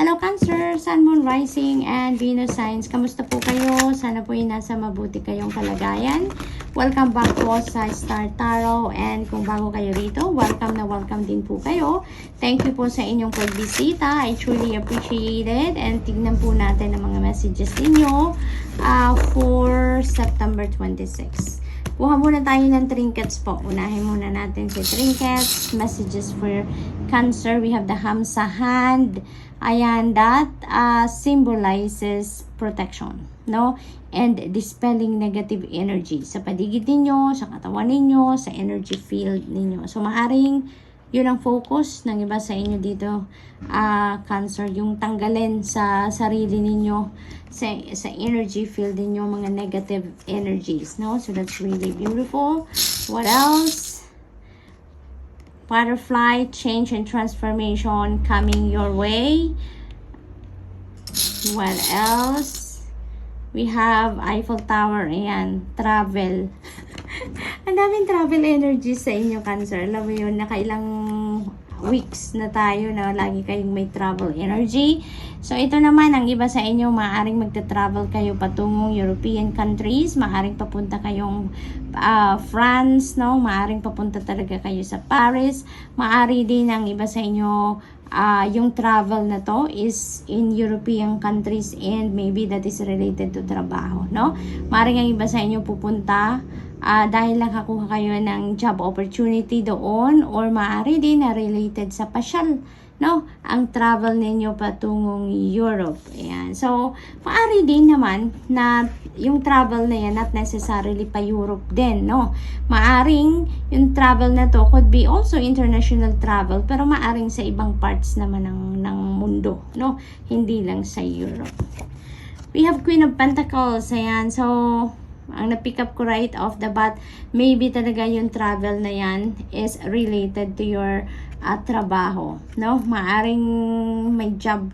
Hello Cancer, Sun, Moon, Rising, and Venus signs. Kamusta po kayo? Sana po nasa mabuti kayong kalagayan. Welcome back po sa Star Tarot. And kung bago kayo rito, welcome na welcome din po kayo. Thank you po sa inyong pagbisita. I truly appreciate it. And tignan po natin ang mga messages ninyo for September 26. Kuha muna tayo ng trinkets po. Unahin muna natin si trinkets. Messages for Cancer. We have the Hamsa hand. Ayan, that symbolizes protection, no? And dispelling negative energy sa paligid ninyo, sa katawan ninyo, sa energy field ninyo. So, maaring yun ang focus ng iba sa inyo dito, Cancer, yung tanggalin sa sarili ninyo, sa energy field ninyo, mga negative energies, no? So, that's really beautiful. What else? Butterfly, change and transformation coming your way. What else? We have Eiffel Tower. Ayan, travel. Ang daming travel energy sa inyo, Cancer. Alam mo yun, nakailang weeks na tayo na lagi kayong may travel energy. So, ito naman, ang iba sa inyo, maaaring magta-travel kayo patungong European countries. Maaaring papunta kayong France, no? Maaaring papunta talaga kayo sa Paris. Maaari din ang iba sa inyo, yung travel na to is in European countries and maybe that is related to trabaho, no? Maaaring ang iba sa inyo pupunta dahil nakakuha kayo ng job opportunity doon or maaari din na related sa pasyal, no? Ang travel ninyo patungong Europe. Ayan. So, maaari din naman na yung travel na yan not necessarily pa Europe din, no? Maaring yung travel na to could be also international travel pero maaring sa ibang parts naman ng mundo, no? Hindi lang sa Europe. We have Queen of Pentacles. Ayan. So, ang na-pick up ko right off the bat, maybe talaga yung travel na yan is related to your trabaho, no? Maaring may job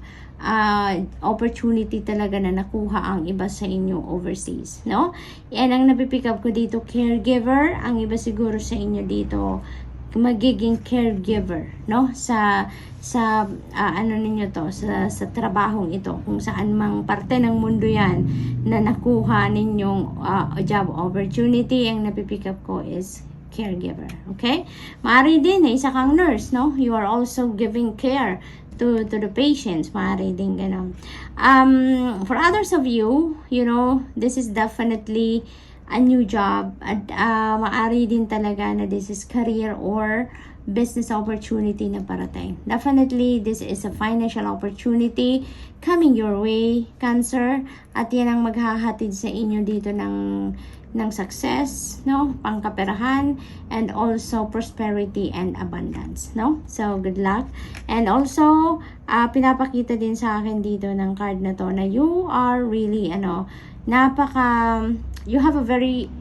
opportunity talaga na nakuha ang iba sa inyo overseas, no? Yan ang napipick up ko dito, caregiver. Ang iba siguro sa inyo dito magiging caregiver, no? Sa ano ninyo to, sa trabahong ito, kung saan mang parte ng mundo yan na nakuha ninyong job opportunity. Ang napipick up ko is caregiver, okay? Maaari din isa kang nurse, no? You are also giving care to the patients. Maaari din ganun. For others of you, you know, this is definitely a new job at maaari din talaga na this is career or business opportunity na parating. Definitely, this is a financial opportunity coming your way, Cancer, at yan ang maghahatid sa inyo dito ng success, no? Pangkaperahan, and also prosperity and abundance, no? So, good luck. And also, pinapakita din sa akin dito ng card na to na you are really, you have a very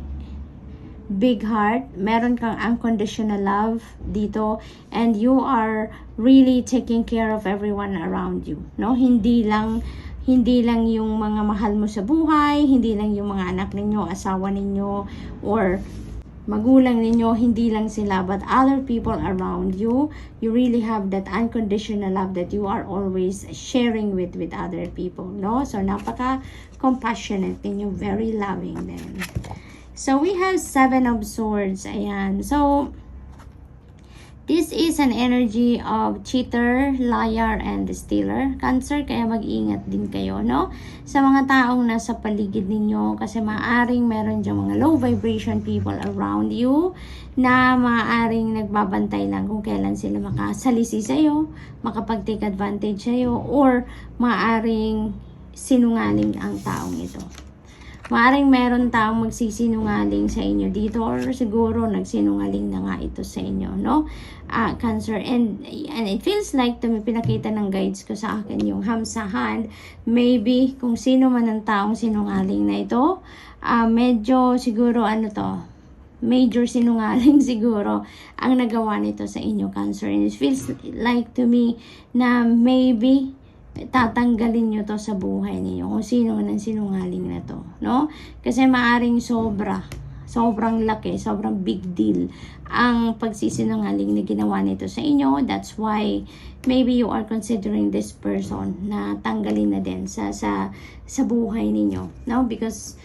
big heart. Meron kang unconditional love dito and you are really taking care of everyone around you, no? Hindi lang yung mga mahal mo sa buhay, hindi lang yung mga anak ninyo, asawa ninyo, or magulang ninyo, hindi lang sila, but other people around you. You really have that unconditional love that you are always sharing with other people, no? So, napaka-compassionate ninyo, very loving din. So, we have 7 of Swords. Ayan. So, this is an energy of cheater, liar, and stealer, Cancer. Kaya mag-ingat din kayo, no? Sa mga taong nasa paligid ninyo, kasi maaring meron dyan mga low vibration people around you na maaring nagbabantay lang kung kailan sila makasalisi sa'yo, makapag-take advantage sa'yo, or maaring sinungaling ang taong ito. Maaring meron taong magsisinungaling sa inyo dito or siguro nagsinungaling na nga ito sa inyo, no? Cancer. And it feels like pinakita ng guides ko sa akin yung Hamsa hand. Maybe kung sino man ang taong sinungaling na ito, medyo siguro major sinungaling siguro ang nagawa nito sa inyo, Cancer. And it feels like to me na maybe tatanggalin nyo to sa buhay niyo kung sino man ang sinungaling na to, no? Kasi maaring sobra Sobrang laki, sobrang big deal ang pagsisinungaling na ginawa nito sa inyo. That's why maybe you are considering this person na tanggalin na din sa buhay ninyo, no? Because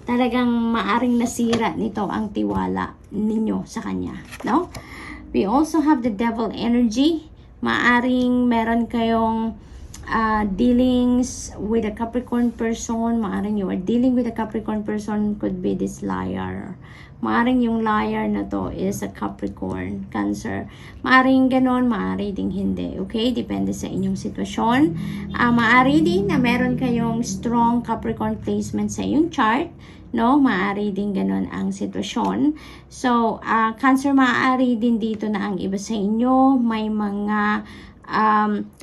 talagang maaring nasira nito ang tiwala ninyo sa kanya, no? We also have the devil energy. Maaring meron kayong dealings with a Capricorn person. Maaring you are dealing with a Capricorn person, could be this liar. Maaring yung liar na to is a Capricorn, Cancer. Maaring ganon, maaari ding hindi. Okay? Depende sa inyong sitwasyon. Maaari din na meron kayong strong Capricorn placement sa inyong chart. No, maaari din ganun ang sitwasyon. So, Cancer, maaari din dito na ang iba sa inyo may mga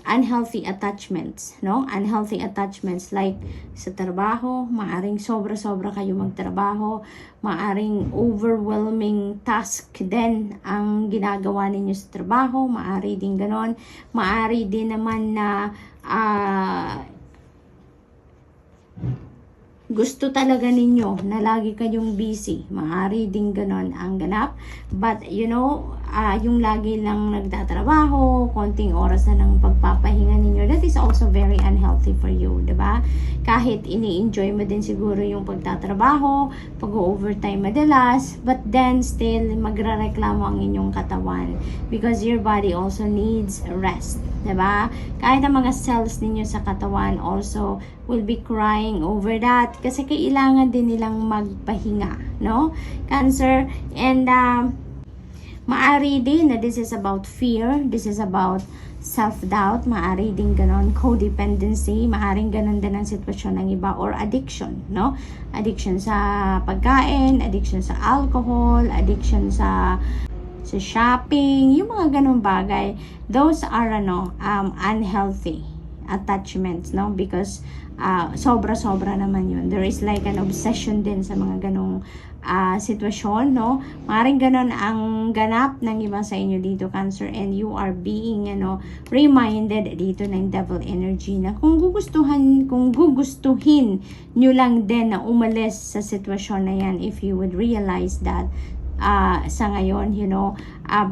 unhealthy attachments, no? Unhealthy attachments like sa trabaho, maaring sobra-sobra kayo magtrabaho, maaring overwhelming task din ang ginagawa ninyo sa trabaho, maari din ganon. Maari din naman na gusto talaga ninyo na lagi kayong busy. Maaari din ganon ang ganap. But, you know, yung lagi lang nagtatrabaho, konting oras na lang pagpapahinga ninyo, that is also very unhealthy for you, diba? Kahit ini-enjoy mo din siguro yung pagtatrabaho, pag-overtime madalas, but then still, magrareklamo ang inyong katawan because your body also needs rest, diba? Kahit ang mga cells ninyo sa katawan also will be crying over that kasi kailangan din nilang magpahinga, no? Cancer. And maari din na this is about fear, this is about self-doubt, maari din ganon, codependency, maaring ganon din ang sitwasyon ng iba, or addiction, no? Addiction sa pagkain, addiction sa alcohol, addiction sa shopping, yung mga ganong bagay. Those are unhealthy attachments, no? Because sobra-sobra naman yun. There is like an obsession din sa mga ganong sitwasyon, no? Maring ganon ang ganap ng iba sa inyo dito, Cancer, and you are being, reminded dito ng devil energy na kung gugustuhin nyo lang din na umalis sa sitwasyon na yan, if you would realize that sa ngayon,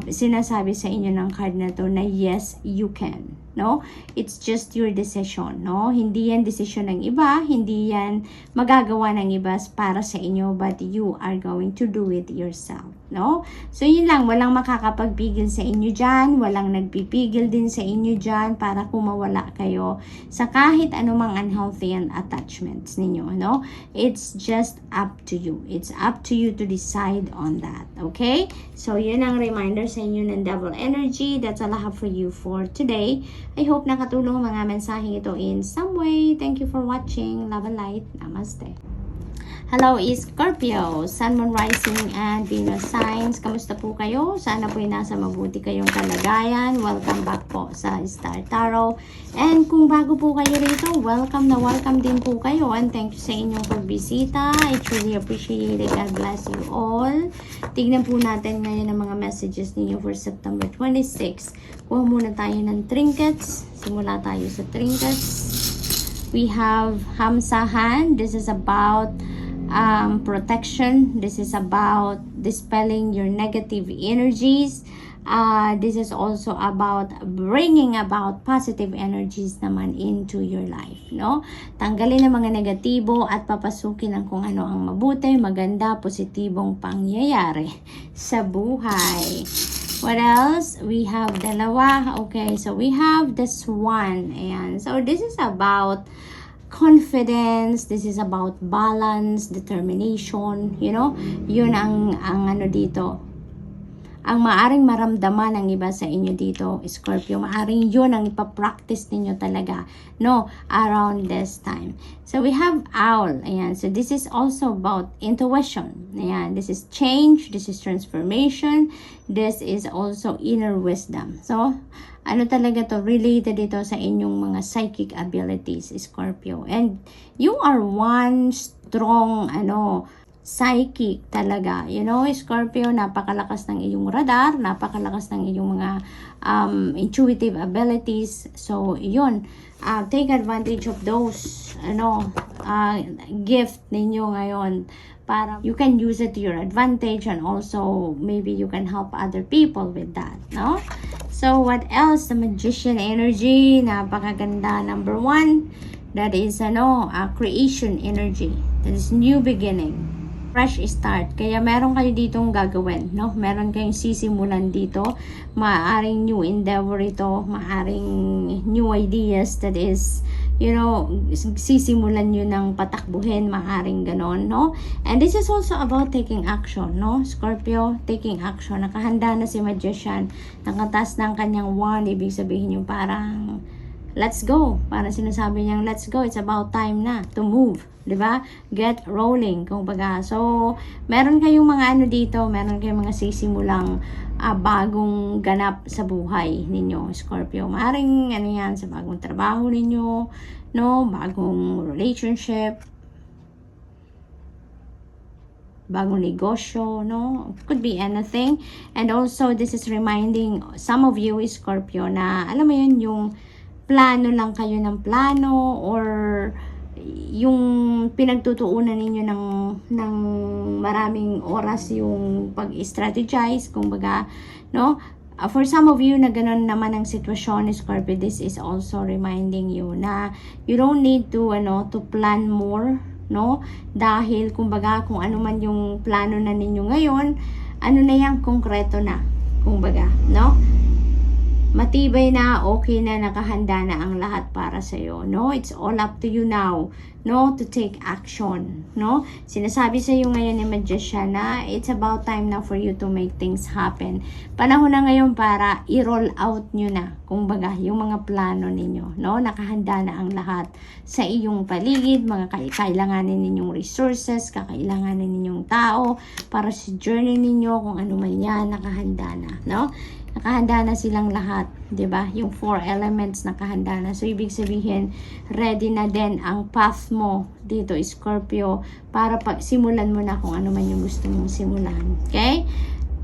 sinasabi sa inyo ng card na to na yes, you can, no? It's just your decision, no? Hindi yan decision ng iba, hindi yan magagawa ng iba para sa inyo, but you are going to do it yourself, no? So, yun lang, walang makakapagpigil sa inyo dyan, walang nagpipigil din sa inyo dyan para kumawala kayo sa kahit anumang unhealthy attachments ninyo, no? It's just up to you. It's up to you to decide on that, okay? So, yun ang reminder sa inyo ng devil energy. That's all I have for you for today. I hope nakatulong mga mensaheng ito in some way. Thank you for watching. Love and light. Namaste. Hello, Scorpio, Sun, Moon, Rising, and Venus signs. Kamusta po kayo? Sana po nasa mabuti kayong kalagayan. Welcome back po sa Star Tarot. And kung bago po kayo rito, welcome na welcome din po kayo. And thank you sa inyong pagbisita. I truly appreciate it. God bless you all. Tignan po natin ngayon ang mga messages ninyo for September 26. Kuha muna tayo ng trinkets. Simula tayo sa trinkets. We have Hamsahan. This is about protection. This is about dispelling your negative energies. This is also about bringing about positive energies naman into your life, no? Tanggalin ang mga negatibo at papasukin ang kung ano ang mabuti, maganda, positibong pangyayari sa buhay. What else? We have dalawa. Okay, so we have the Swan. Ayan. So this is about confidence, this is about balance, determination, yun ang ano dito. Ang maaring maramdaman ng iba sa inyo dito, Scorpio, maaring yun ang ipapractice ninyo talaga, no, around this time. So we have Owl, ayan, so this is also about intuition, ayan, this is change, this is transformation, this is also inner wisdom. So, ano talaga to, related ito sa inyong mga psychic abilities, Scorpio. And you are one strong, psychic talaga. You know, Scorpio, napakalakas ng iyong radar, napakalakas ng iyong mga intuitive abilities. So, yun. Take advantage of those, gift ninyo ngayon para you can use it to your advantage, and also maybe you can help other people with that, no? So, what else? The Magician energy, napakaganda. Number 1, that is, creation energy. That is new beginning. Fresh start. Kaya meron kayo ditong gagawin, no? Meron kayong sisimulan dito. Maaring new endeavor ito. Maaring new ideas, that is, sisimulan nyo ng patakbuhin. Maaring ganon, no? And this is also about taking action, no? Scorpio, taking action. Nakahanda na si Magician. Nakatas ng kanyang wand. Ibig sabihin yung parang let's go. Para sinasabi niyang let's go. It's about time na to move. 'Di ba? Get rolling, kumbaga. So, meron kayong mga dito, meron kayong mga sisimulang bagong ganap sa buhay ninyo, Scorpio. Maaring yan sa bagong trabaho ninyo, no? Bagong relationship, bagong negosyo, no? Could be anything. And also, this is reminding some of you, Scorpio, na alam mo yun, yung plano lang kayo ng plano, or yung pinagtutuunan ninyo ng maraming oras yung pag-strategize, kumbaga, no? For some of you na ganun naman ang sitwasyon, Scorpio, this is also reminding you na you don't need to plan more, no? Dahil kumbaga kung ano man yung plano na ninyo ngayon, na yan, konkreto na, kumbaga, no? Matibay na, okay na, nakahanda na ang lahat para sa iyo, no? It's all up to you now, no? To take action, no? Sinasabi sa iyo ngayon ni Magician na it's about time now for you to make things happen. Panahon na ngayon para i-roll out nyo na, kumbaga, yung mga plano ninyo, no? Nakahanda na ang lahat sa iyong paligid, mga kailanganin ninyong resources, kakailanganin ninyong tao para sa journey ninyo, kung ano man yan, nakahanda na, no? Nakahanda na silang lahat, 'di ba? Yung 4 elements nakahanda na. So ibig sabihin, ready na din ang path mo dito, Scorpio, para simulan mo na kung ano man yung gusto mong simulan. Okay?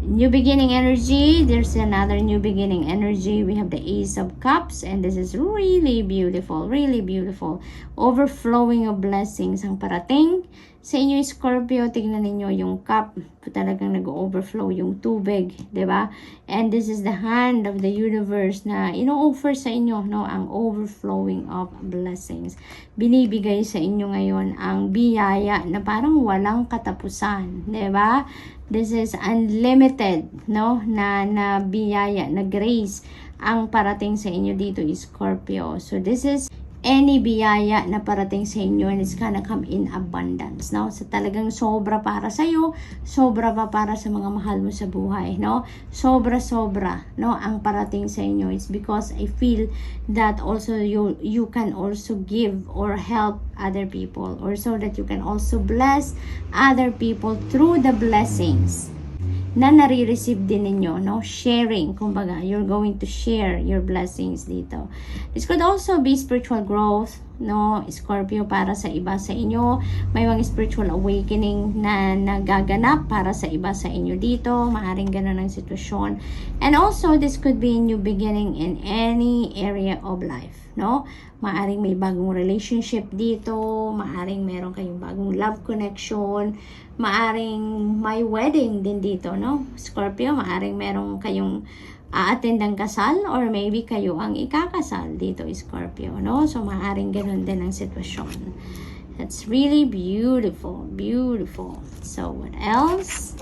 New beginning energy. There's another new beginning energy. We have the Ace of Cups, and this is really beautiful, really beautiful. Overflowing of blessings ang parating sa inyo, Scorpio. Tignan ninyo yung cup, talagang nag-overflow yung tubig, 'di ba? And this is the hand of the universe na ino-offer sa inyo, no, ang overflowing of blessings. Binibigay sa inyo ngayon ang biyaya na parang walang katapusan, 'di ba? This is unlimited, no, na biyaya, na grace ang parating sa inyo dito, Scorpio. So this is any biyaya na parating sa inyo, and it's gonna come in abundance, no? So talagang sobra para sa iyo, sobra pa para sa mga mahal mo sa buhay, no? Sobra, no, ang parating sa inyo. It's because I feel that also you can also give or help other people, or so that you can also bless other people through the blessings na nare-receive din ninyo, no? Sharing, kumbaga, you're going to share your blessings dito. This could also be spiritual growth, no, Scorpio, para sa iba sa inyo. May mga spiritual awakening na nagaganap para sa iba sa inyo dito. Maaring ganun ang sitwasyon. And also, this could be a new beginning in any area of life, no? Maaring may bagong relationship dito, maaring meron kayong bagong love connection, maaring may wedding din dito, no? Scorpio, maaring meron kayong attendang kasal, or maybe kayo ang ikakasal dito, Scorpio, no? So, maaring ganun din ang sitwasyon. That's really beautiful, beautiful. So, what else?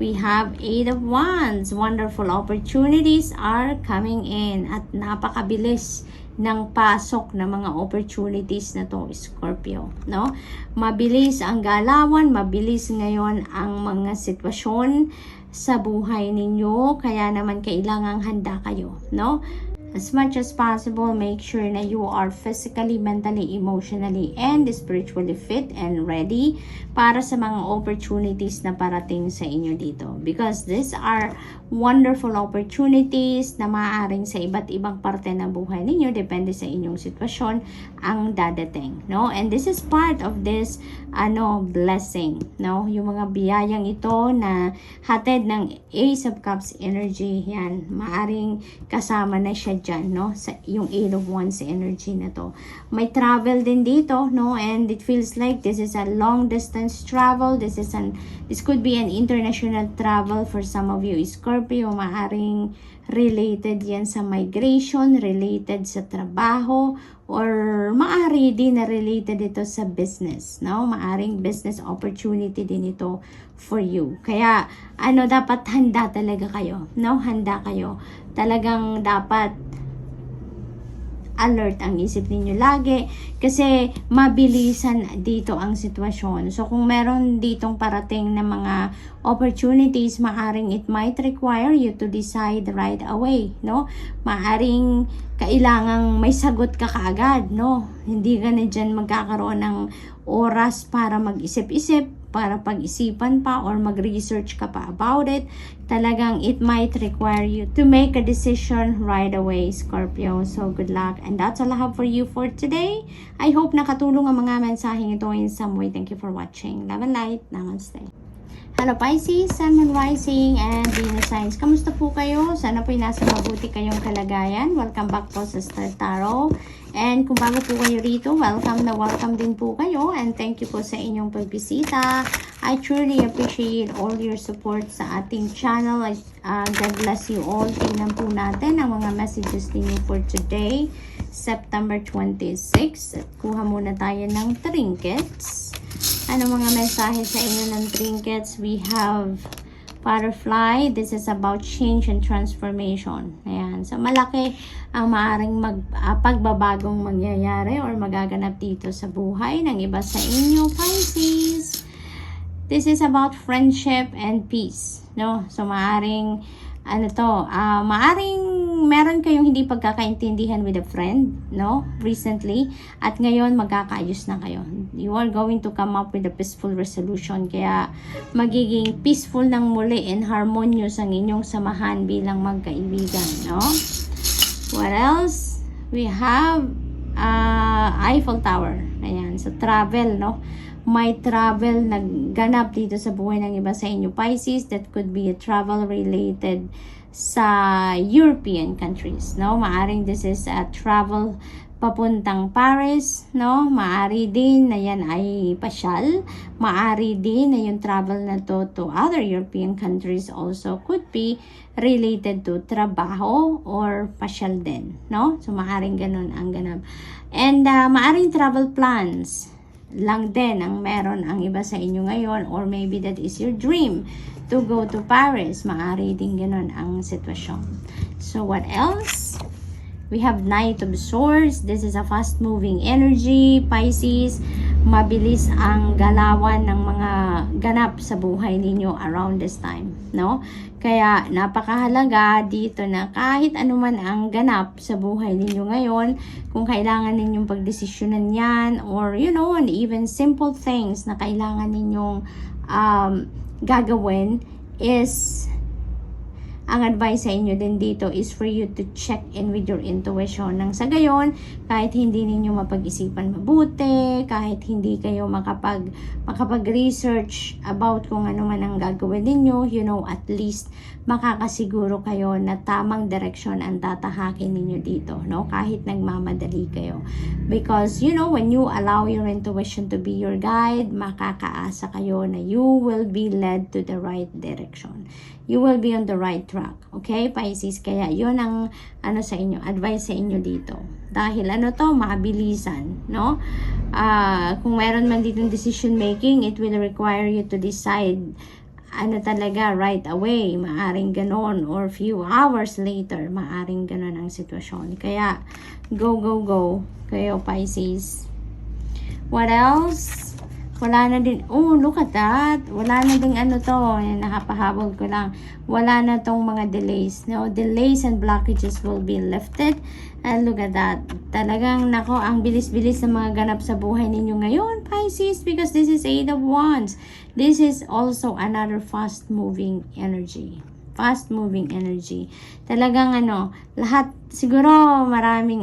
We have 8 of Wands. Wonderful opportunities are coming in, at napakabilis ng pasok ng mga opportunities na to, Scorpio, no? Mabilis ang galawan, mabilis ngayon ang mga sitwasyon sa buhay ninyo, kaya naman kailangang handa kayo, no? as much as possible, make sure na you are physically, mentally, emotionally, and spiritually fit and ready para sa mga opportunities na parating sa inyo dito. Because these are wonderful opportunities na maaaring sa iba't ibang parte ng buhay ninyo, depende sa inyong sitwasyon, ang dadating, no? And this is part of this, blessing, no? Yung mga biyayang ito na hatid ng Ace of Cups energy, yan, maaring kasama na siya dyan, no? Sa yung Eight of Wands energy na to. May travel din dito, no? And it feels like this is a long distance travel. This could be an international travel for some of you. Scorpio, maaring related yan sa migration, related sa trabaho, or maari din na related ito sa business, no? Maaring business opportunity din ito for you. Kaya, dapat handa talaga kayo, no? Handa kayo. Talagang dapat alert ang isip ninyo lagi kasi mabilisan dito ang sitwasyon. So kung meron ditong parating na mga opportunities, maaring it might require you to decide right away, no? Maaring kailangang may sagot ka kaagad, no? Hindi ka na dyan magkakaroon ng oras para mag-isip-isip, para pag-isipan pa or mag-research ka pa about it. Talagang it might require you to make a decision right away, Scorpio. So good luck, and that's all I have for you for today. I hope nakatulong ang mga mensaheng ito in some way. Thank you for watching. Love and light. Namaste. Hello Pisces, Sun, Moon, Rising, and Venus signs. Kamusta po kayo? Sana po'y nasa mabuti kayong kalagayan. Welcome back po sa Star Tarot. And kung bago po kayo rito, welcome din po kayo. And thank you po sa inyong pagbisita. I truly appreciate all your support sa ating channel. God bless you all. Tingnan po natin ang mga messages ninyo for today, September 26. At kuha muna tayo ng trinkets. Ano mga mensahe sa inyo ng trinkets? We have butterfly. This is about change and transformation. Ayan. So, malaki ang maaring pagbabagong mangyayari or magaganap dito sa buhay ng iba sa inyo, Pisces. This is about friendship and peace. No? So, maaring maaring meron kayong hindi pagkakaintindihan with a friend, no? Recently. At ngayon, magkakaayos na kayo. You are going to come up with a peaceful resolution. Kaya, magiging peaceful ng muli and harmonious ang inyong samahan bilang magkaibigan, no? What else? We have Eiffel Tower. Ayan. So, travel, no? May travel na ganap dito sa buhay ng iba sa inyo, Pisces. That could be a travel related sa European countries, no? Maaring this is a travel papuntang Paris, no? Maari din na yan ay pasyal. Maari din na yung travel na to other European countries also could be related to trabaho or pasyal din, no? So maaring ganun ang ganap. And maaring travel plans lang din ang meron ang iba sa inyo ngayon, or maybe that is your dream to go to Paris. Maaari din ganun ang sitwasyon. So what else? We have Knight of Swords. This is a fast moving energy, Pisces. Mabilis ang galawan ng mga ganap sa buhay ninyo around this time, no? Kaya napakahalaga dito na kahit anuman ang ganap sa buhay ninyo ngayon, kung kailangan ninyong pagdesisyonan yan, or and even simple things na kailangan ninyong gagawin, is ang advice sa inyo din dito is for you to check in with your intuition. Nang sa gayon, kahit hindi ninyo mapag-isipan mabuti, kahit hindi kayo makapag-research about kung ano man ang gagawin ninyo, at least makakasiguro kayo na tamang direksyon ang tatahakin ninyo dito, no? Kahit nagmamadali kayo. Because, when you allow your intuition to be your guide, makakaasa kayo na you will be led to the right direction. You will be on the right track. Okay, Pisces? Kaya yun ang sa inyo, advice sa inyo dito. Dahil mabilisan, no? Kung meron man ditong decision making, it will require you to decide talaga right away. Maaring ganon, or few hours later, maaring ganon ang sitwasyon. Kaya, go kayo, Pisces. What else? wala na din, oh, look at that, wala na din ano to, yan, nakapahabol ko lang, wala na tong mga delays, no, delays and blockages will be lifted, and look at that, talagang, nako, ang bilis-bilis ng mga ganap sa buhay ninyo ngayon, Pisces, because this is 8 of Wands, this is also another fast-moving energy. Fast-moving energy. Talagang ano, lahat, siguro marami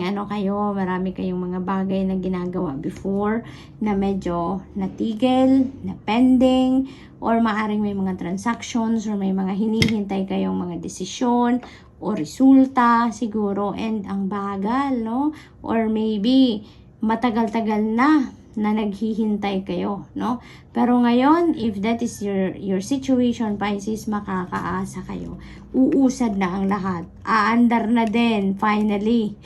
kayong mga bagay na ginagawa before na medyo natigil, na pending, or maaring may mga transactions, or may mga hinihintay kayong mga desisyon, o resulta, siguro, and ang bagal, no? Or maybe, matagal-tagal na naghihintay kayo, no? Pero ngayon, if that is your situation, Pisces, makakaasa kayo. Uusad na ang lahat. Aandar na din, finally.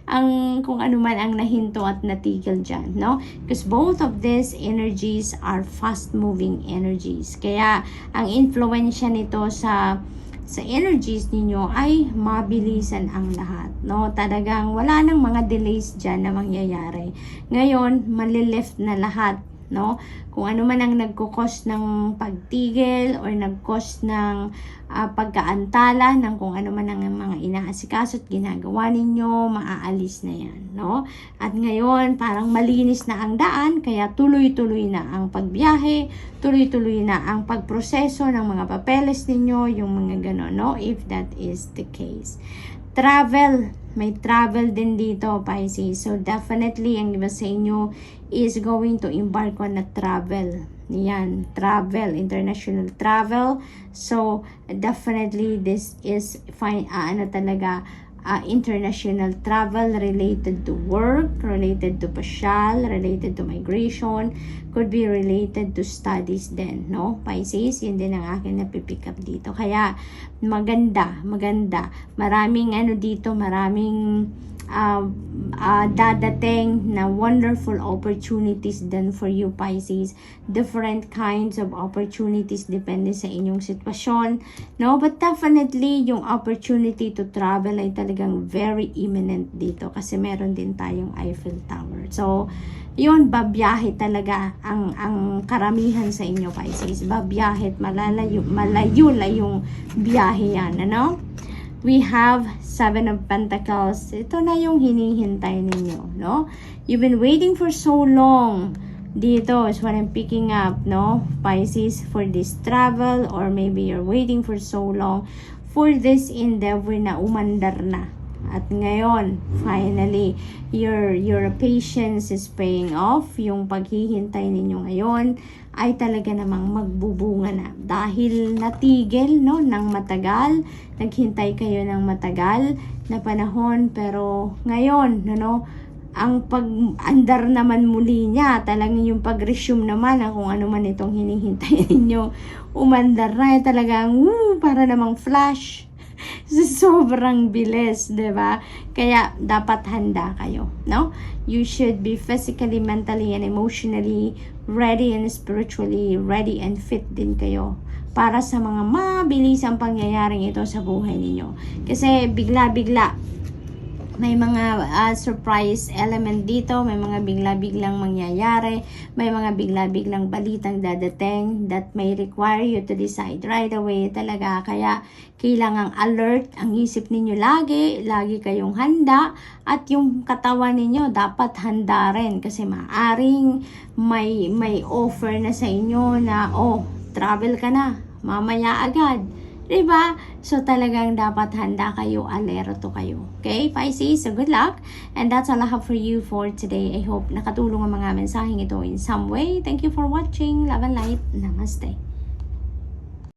ang kung ano man ang nahinto at natigil dyan, no? Because both of these energies are fast-moving energies. Kaya, ang influensya nito sa energies ninyo ay mabilisan ang lahat, no? Talagang wala nang mga delays dyan na mangyayari. Ngayon, malilift na lahat, no? Kung ano man ang nagkukos ng pagtigil or nagkos ng pagkaantala ng kung ano man ang mga inaasikaso at ginagawa ninyo, maaalis na yan, no? At ngayon, parang malinis na ang daan, kaya tuloy-tuloy na ang pagbiyahe, tuloy-tuloy na ang pagproseso ng mga papeles ninyo, yung mga gano'n, no? If that is the case. Travel, may travel din dito, Pisces. So, definitely, ang iba sa inyo is going to embark on a travel. Yan, travel, international travel. So, definitely, this is fine, international travel related to work, related to pasyal, related to migration, could be related to studies din, no? Pisces, yun din ang akin napipick up dito. Kaya, maganda. Maraming dito, maraming dadating na wonderful opportunities then for you, Pisces. Different kinds of opportunities depende sa inyong sitwasyon, no? But definitely yung opportunity to travel ay talagang very imminent dito kasi meron din tayong Eiffel Tower. So yun, babiyahe talaga ang karamihan sa inyo, Pisces. Babiyahe at malayo yung biyahe yan, ano? We have 7 of Pentacles. Ito na yung hinihintay ninyo, no? You've been waiting for so long. Dito is what I'm picking up, no? Pisces, for this travel, or maybe you're waiting for so long for this endeavor na umandar na. At ngayon, finally, your patience is paying off. Yung paghihintay ninyo ngayon ay talaga namang magbubunga na. Dahil natigil, no, ng matagal, naghintay kayo ng matagal na panahon, pero ngayon, no, ang pag-andar naman muli niya, talagang yung pag-resume naman ng kung ano man itong hinihintay ninyo, umandar na, talagang, para namang flash. Sobrang bilis, 'di ba? Kaya dapat handa kayo, no? You should be physically, mentally, and emotionally ready, and spiritually ready and fit din kayo para sa mga mabilisang pangyayaring ito sa buhay ninyo. Kasi bigla-bigla may mga surprise element dito, may mga bigla-biglang mangyayari, may mga bigla-biglang balitang dadating that may require you to decide right away talaga. Kaya kailangang alert ang isip ninyo lagi kayong handa, at yung katawan ninyo dapat handa rin kasi maaring may offer na sa inyo na, travel ka na, mamaya agad. Diba? So, talagang dapat handa kayo, alerto kayo. Okay, Pisces? So, good luck. And that's all I have for you for today. I hope nakatulong ang mga mensaheng ito in some way. Thank you for watching. Love and light. Namaste.